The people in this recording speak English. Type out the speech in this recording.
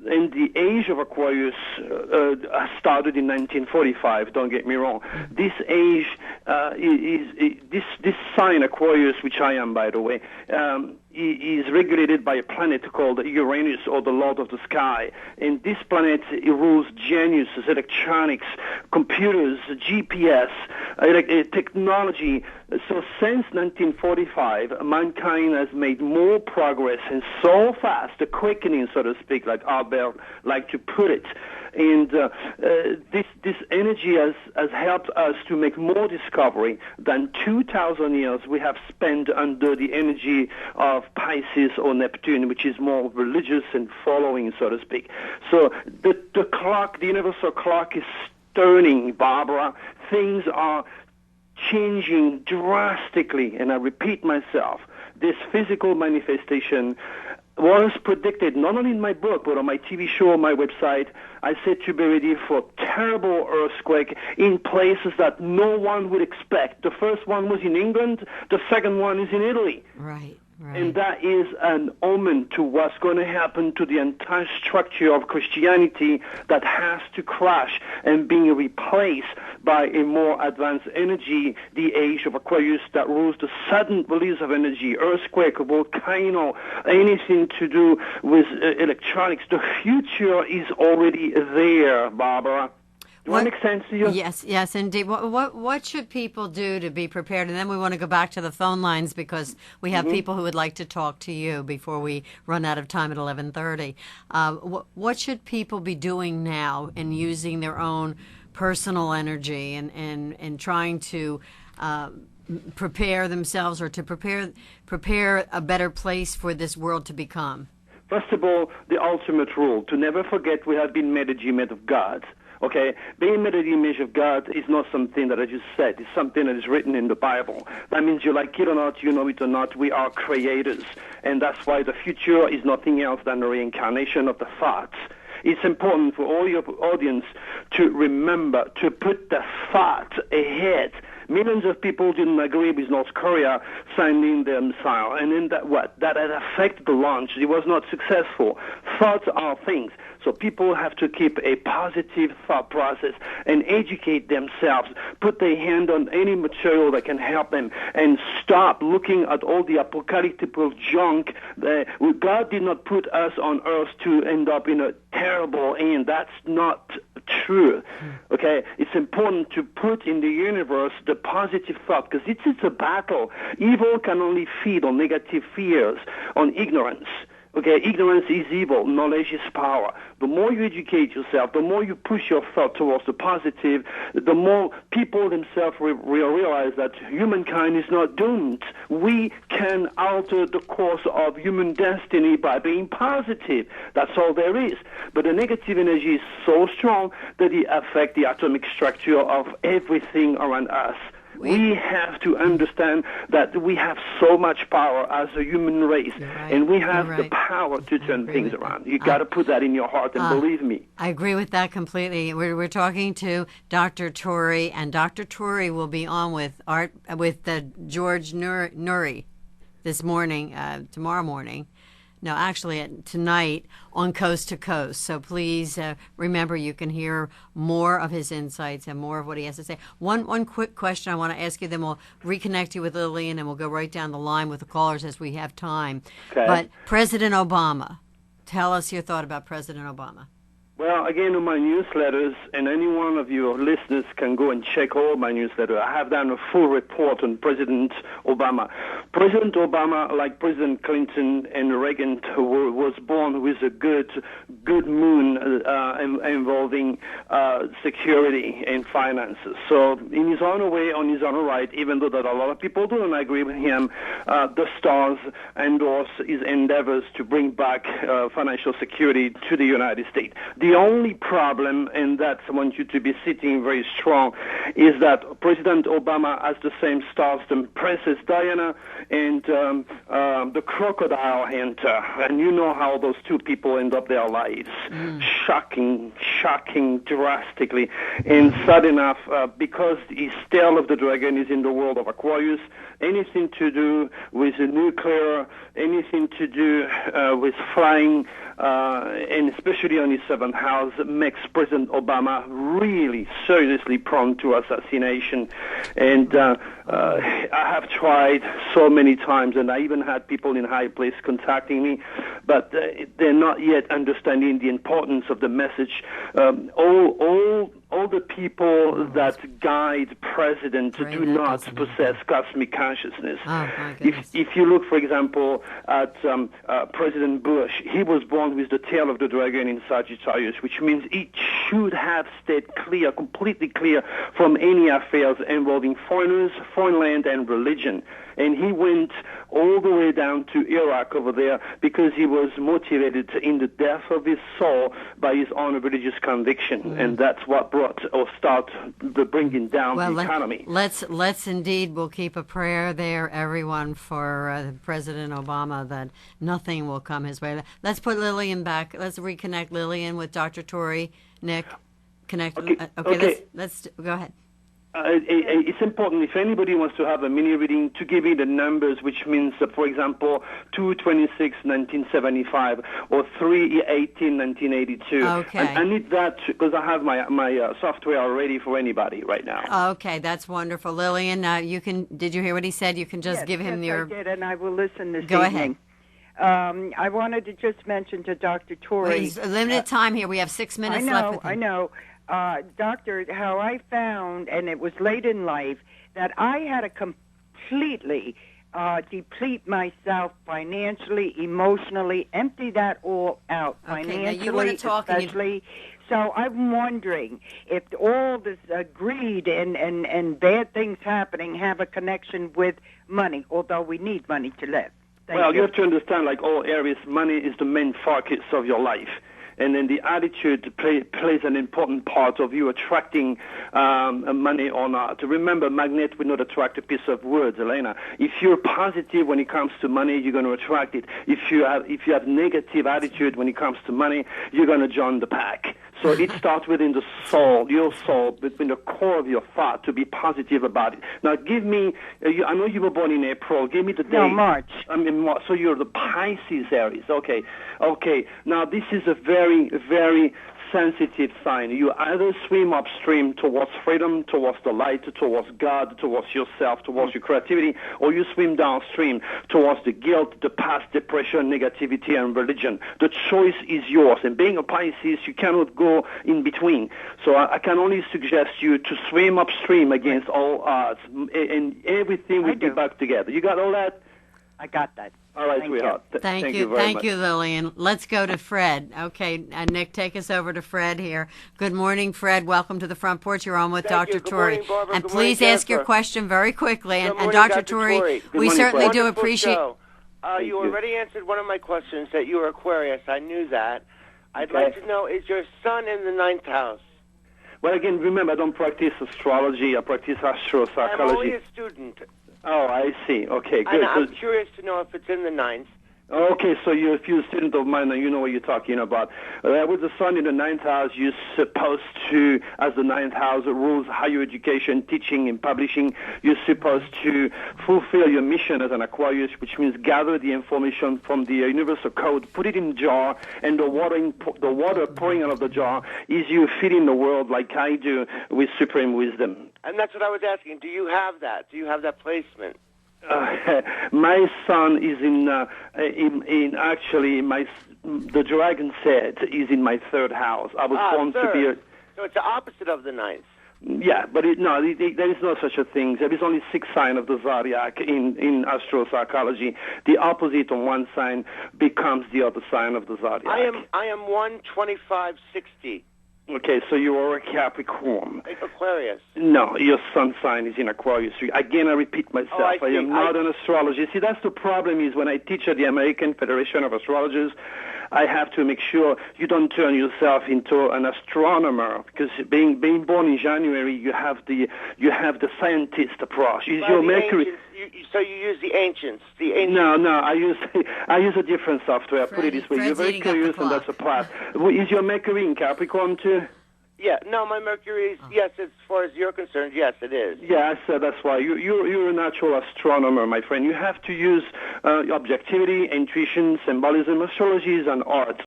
And the age of Aquarius started in 1945. Don't get me wrong. This age this sign Aquarius, which I am, by the way, is regulated by a planet called Uranus, or the Lord of the Sky. And this planet rules geniuses, electronics, computers, GPS, technology. So since 1945, mankind has made more progress, and so fast, a quickening, so to speak, like Albert liked to put it. And this energy has helped us to make more discovery than 2,000 years we have spent under the energy of Pisces or Neptune, which is more religious and following, so to speak. So the clock, the universal clock, is turning, Barbara. Things are changing drastically, and I repeat myself, this physical manifestation was predicted not only in my book, but on my TV show, on my website. I said to be ready for terrible earthquake in places that no one would expect. The first one was in England. The second one is in Italy. Right. And that is an omen to what's going to happen to the entire structure of Christianity that has to crash and being replaced by a more advanced energy, the age of Aquarius, that rules the sudden release of energy, earthquake, volcano, anything to do with electronics. The future is already there, Barbara. Does that make sense to you? Yes, indeed. What should people do to be prepared? And then we want to go back to the phone lines, because we have people who would like to talk to you before we run out of time at 11:30. What should people be doing now in using their own personal energy and trying to prepare themselves, or to prepare a better place for this world to become? First of all, the ultimate rule, to never forget we have been made a image of God. Okay, being made in the image of God is not something that I just said. It's something that is written in the Bible. That means you like it or not, you know it or not, we are creators. And that's why the future is nothing else than a reincarnation of the thoughts. It's important for all your audience to remember to put the thought ahead. Millions of people didn't agree with North Korea sending their missile, and then that had affected the launch. It was not successful. Thoughts are things. So people have to keep a positive thought process and educate themselves, put their hand on any material that can help them, and stop looking at all the apocalyptic junk. God did not put us on earth to end up in a terrible end. That's not true. Okay? It's important to put in the universe the positive thought, because it's a battle. Evil can only feed on negative fears, on ignorance. Okay, ignorance is evil, knowledge is power. The more you educate yourself, the more you push your thought towards the positive, the more people themselves will realize that humankind is not doomed. We can alter the course of human destiny by being positive. That's all there is. But the negative energy is so strong that it affects the atomic structure of everything around us. We have to understand that we have so much power as a human race, and we have the power to turn things around. You got to put that in your heart, and believe me. I agree with that completely. We're talking to Dr. Turi, and Dr. Turi will be on with George Noory this morning, tomorrow morning. No, actually tonight on Coast to Coast. So please remember, you can hear more of his insights and more of what he has to say. One quick question I want to ask you, then we'll reconnect you with Lillian, and we'll go right down the line with the callers as we have time. Okay. But President Obama, tell us your thought about President Obama. Well, again, on my newsletters, and any one of your listeners can go and check all my newsletters. I have done a full report on President Obama. President Obama, like President Clinton and Reagan, was born with a good moon involving security and finances. So in his own way, on his own right, even though that a lot of people don't agree with him, the stars endorse his endeavors to bring back financial security to the United States. The only problem, and that's I want you to be sitting very strong, is that President Obama has the same stars than Princess Diana and the crocodile hunter, and you know how those two people end up their lives. Shocking drastically. And sad enough, because his tail of the dragon is in the world of Aquarius, anything to do with the nuclear, anything to do with flying, and especially on his seventh house, makes President Obama really seriously prone to assassination. And I have tried so many times, and I even had people in high place contacting me, but they're not yet understanding the importance of the message. All the people that guide presidents do not possess cosmic consciousness. If you look, for example, at President Bush, he was born with the tail of the dragon in Sagittarius, which means he should have stayed clear, completely clear from any affairs involving foreigners, foreign land, and religion. And he went all the way down to Iraq over there because he was motivated in the depth of his soul by his own religious conviction. And that's what brought or started bringing down the economy. Let's indeed, we'll keep a prayer there, everyone, for President Obama, that nothing will come his way. Let's put Lillian back. Let's reconnect Lillian with Dr. Turi. Nick, connect. Okay. Let's go ahead. It's important, if anybody wants to have a mini reading, to give me the numbers, which means, for example, 2/26/1975 or 3/18/1982. Okay. And I need that because I have my software ready for anybody right now. Okay, that's wonderful. Lillian, you can. Did you hear what he said? You can just give him your. I did, and I will listen this Go evening. Ahead. I wanted to just mention to Dr. Turi. It's limited time here. We have 6 minutes left with him. I know. Doctor, how I found, and it was late in life, that I had to completely deplete myself financially, emotionally, empty that all out, financially, now you want to talk especially. So I'm wondering if all this greed and bad things happening have a connection with money, although we need money to live. Thank you. You have to understand, like all areas, money is the main focus of your life. And then the attitude plays an important part of you attracting money or not. Remember, magnet will not attract a piece of wood, Elena. If you're positive when it comes to money, you're going to attract it. If you have negative attitude when it comes to money, you're going to join the pack. So it starts within the soul, your soul, between the core of your thought, to be positive about it. Now, give me, I know you were born in April. Give me the date. No, March. I mean, March. So you're the Pisces Aries. Okay. Now, this is a very, very sensitive sign. You either swim upstream towards freedom, towards the light, towards God, towards yourself, towards your creativity, or you swim downstream towards the guilt, the past, depression, negativity, and religion. The choice is yours. And being a Pisces, you cannot go in between. So I can only suggest you to swim upstream against all odds, and everything will be back together. You got all that? I got that. All right, sweetheart. Thank you very much. Thank you, Lillian. Let's go to Fred. Okay, Nick, take us over to Fred here. Good morning, Fred. Welcome to the front porch. You're on with Dr. Turi. Barbara. And Good please morning, ask your Jennifer. question very quickly. And morning, Dr. Dr. Turi, Turi. we certainly do Wonderful appreciate. show. You already answered one of my questions that you were Aquarius. I knew that. I'd like to know, is your sun in the 9th house? Well, again, remember, I don't practice astrology. I practice astropsychology. I'm only a student. Oh, I see. Okay, good. And I'm curious to know if it's in the 9th. Okay, so you're a student of mine and you know what you're talking about. With the sun in the 9th house, you're supposed to, as the 9th house rules higher education, teaching, and publishing, you're supposed to fulfill your mission as an Aquarius, which means gather the information from the universal code, put it in a jar, and the water pouring out of the jar is you feeding the world like I do with supreme wisdom. And that's what I was asking. Do you have that? Do you have that placement? My son is in actually the dragon set is in my 3rd house. I was born to be a... So it's the opposite of the 9th. Yeah, but there is no such a thing. There is only 6 signs of the zodiac in astropsychology. The opposite on one sign becomes the other sign of the zodiac. I am 12560. Okay, so you are a Capricorn. Aquarius. No, your sun sign is in Aquarius. Again, I repeat myself. I am not an astrologer. See, that's the problem is when I teach at the American Federation of Astrologers, I have to make sure you don't turn yourself into an astronomer, because being born in January, you have the scientist approach. Is your Mercury? So you use the ancients. No, I use a different software. Put it this way: you're very curious, and that's a plus. Is your Mercury in Capricorn too? Yeah, no, my Mercury is, yes, as far as you're concerned, yes, it is. Yes, that's why. You're a natural astronomer, my friend. You have to use objectivity, intuition, symbolism. Astrology is an art.